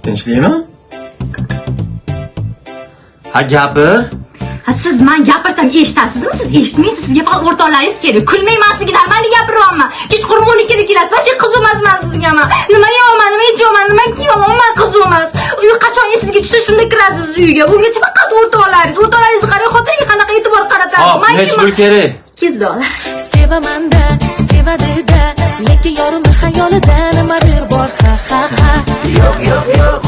Tinchlikmi? Ha, gapir. Ha, siz men gapirsam eshitasizmi? Siz eshitmaysiz. Sizga faqat o'rtoqlaringiz kerak. Kulmayman sizga, normal gapiryapman. Kechqurun 12 da kelasiz. Vashi qiz emasman sizga men. Nima yeyapman, nima ichaman, nima kiyaman, men qiz emas. Uy qachon sizga tushsa shunda kirasiz uyga. Ungacha faqat o'rtoqlaringiz qarang, xotinga qanaqa e'tibor qaratasiz. Men hech bir kerak. Kezdolar. Sevaman-da, sevadi-da, lekin yorim xayolida nimadir bor, ha ha ha. Yo'q, yo'q, yo'q.